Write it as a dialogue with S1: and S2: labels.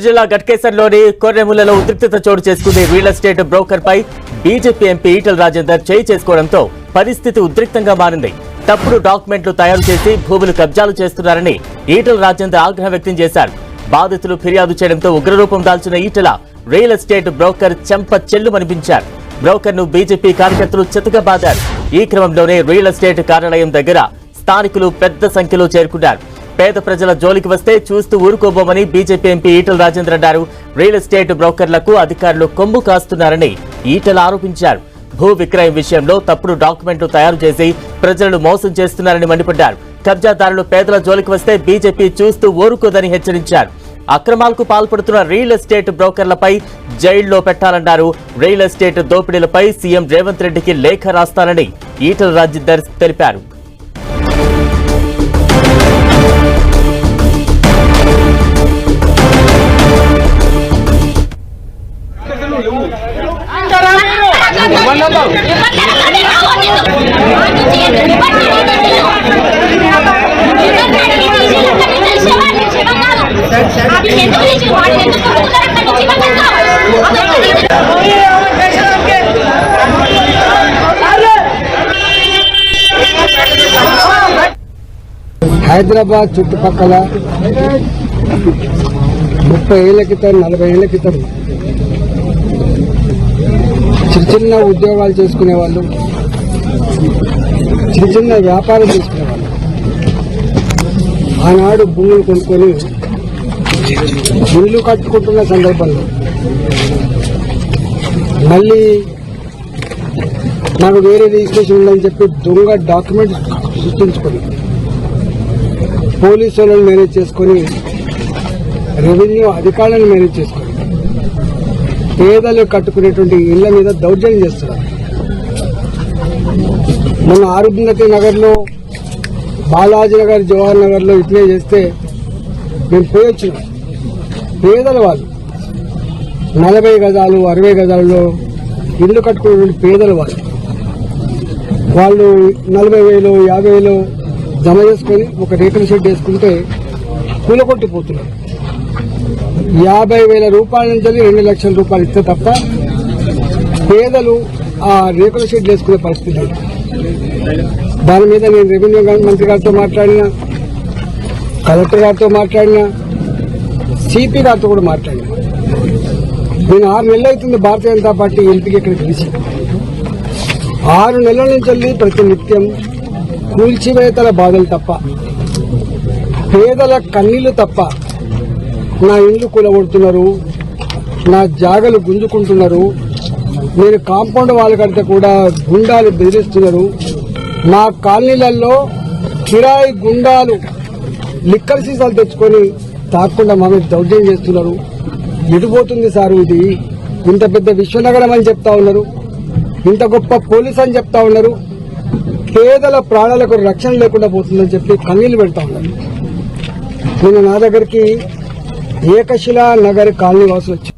S1: జిల్లా గట్కేసర్లోని కొర్రెములలో ఉద్రిక్తత చోటు చేసుకుంది. రియల్ ఎస్టేట్ బ్రోకర్ పై బీజేపీ ఎంపీ ఈటల రాజేందర్ చేయి చేసుకోవడంతో పరిస్థితి ఉద్రిక్తంగా మారింది. తప్పుడు డాక్యుమెంట్లు తయారు చేసి భూములు కబ్జాలు చేస్తున్నారని ఈటల రాజేందర్ ఆగ్రహం వ్యక్తం చేశారు. బాధితులు ఫిర్యాదు చేయడంతో ఉగ్రరూపం దాల్చిన ఈటల రియల్ ఎస్టేట్ బ్రోకర్ చెంప చెల్లుమనిపించారు. బ్రోకర్ ను బీజేపీ కార్యకర్తలు చితకబాదారు. ఈ క్రమంలోనే రియల్ ఎస్టేట్ కార్యాలయం దగ్గర స్థానికులు పెద్ద సంఖ్యలో చేరుకున్నారు. పేద ప్రజల జోలికి వస్తే చూస్తూ ఊరుకోబోమని బీజేపీ ఎంపీ ఈటల రాజేందర్ అన్నారు. రియల్ ఎస్టేట్ బ్రోకర్లకు అధికారులు కొమ్ము కాస్తున్నారని ఈటల ఆరోపించారు. భూ విక్రయం విషయంలో తప్పుడు డాక్యుమెంట్లు తయారు చేసి ప్రజలను మోసం చేస్తున్నారని మండిపడ్డారు. కబ్జాదారులు పేదల జోలికి వస్తే బీజేపీ చూస్తూ ఊరుకోదని హెచ్చరించారు. అక్రమాలకు పాల్పడుతున్న రియల్ ఎస్టేట్ బ్రోకర్లపై జైల్లో పెట్టాలన్నారు. రియల్ ఎస్టేట్ దోపిడీలపై సీఎం రేవంత్ రెడ్డికి లేఖ రాస్తానని ఈటల రాజేందర్ తెలిపారు.
S2: హైదరాబాద్ చుట్టుపక్కల 30 ఏళ్ల క్రితం 40 ఏళ్ల క్రితం చిన్న ఉద్యోగాలు చేసుకునే వాళ్ళు, చిన్న వ్యాపారం చేసుకునే వాళ్ళు ఆనాడు భూములు కొనుక్కొని ఇల్లు కట్టుకుంటున్న సందర్భంలో మళ్ళీ నాకు వేరే రిజిస్ట్రేషన్ ఉందని చెప్పి దొంగ డాక్యుమెంట్స్ సృష్టించుకొని పోలీసు వాళ్ళని మేనేజ్ చేసుకొని రెవెన్యూ అధికారులను మేనేజ్ చేసుకొని పేదలు కట్టుకునేటువంటి ఇళ్ల మీద దౌర్జన్యం చేస్తున్నారు. మొన్న ఆరున్నతి నగర్లో, బాలాజీ నగర్, జవహర్ నగర్లో ఇట్లే చేస్తే మేము పోయొచ్చు. పేదల వాళ్ళు 40 గజాలు 60 గజాలలో ఇల్లు కట్టుకునేటువంటి పేదల వాళ్ళు 40,000 50,000 జమ చేసుకొని ఒక రేకుల షెడ్ వేసుకుంటే కూలగొట్టిపోతున్నారు. 50,000 రూపాయల నుంచి 2 లక్షల రూపాయలు ఇస్తే తప్ప పేదలు ఆ రేకుల షెడ్ వేసుకునే పరిస్థితి. దాని మీద నేను రెవెన్యూ మంత్రి గారితో మాట్లాడినా, కలెక్టర్ గారితో మాట్లాడినా, సిపి గారితో కూడా మాట్లాడినా. నేను 6 నెలలు అవుతుంది భారతీయ జనతా పార్టీ ఎంపీకి ఇక్కడ గెలిచి. 6 నెలల నుంచి ప్రతి నిత్యం కూల్చివేతల బాధలు తప్ప, పేదల కన్నీళ్లు తప్ప, నా ఇండ్లు కూలగొడుతున్నారు, నా జాగలు గుంజుకుంటున్నారు, నేను కాంపౌండ్ వాళ్ళు కడితే కూడా గుండాలు బెదిరిస్తున్నారు, నా కాలనీలలో కిరాయి గుండాలు లిక్కర్ సీసాలు తెచ్చుకొని తాకుండా మా మీద దౌర్జన్యం చేస్తున్నారు. ఎటుపోతుంది సార్ ఇది? ఇంత పెద్ద విశ్వనగరం అని చెప్తా ఉన్నారు, ఇంత గొప్ప పోలీస్ అని చెప్తా ఉన్నారు, పేదల ప్రాణాలకు రక్షణ లేకుండా పోతుందని చెప్పి కన్నీళ్లు పెడతా ఉన్నారు. నేను నా దగ్గరికి ఏకశిలా నగర్ కాలనీ వాసులు వచ్చారు.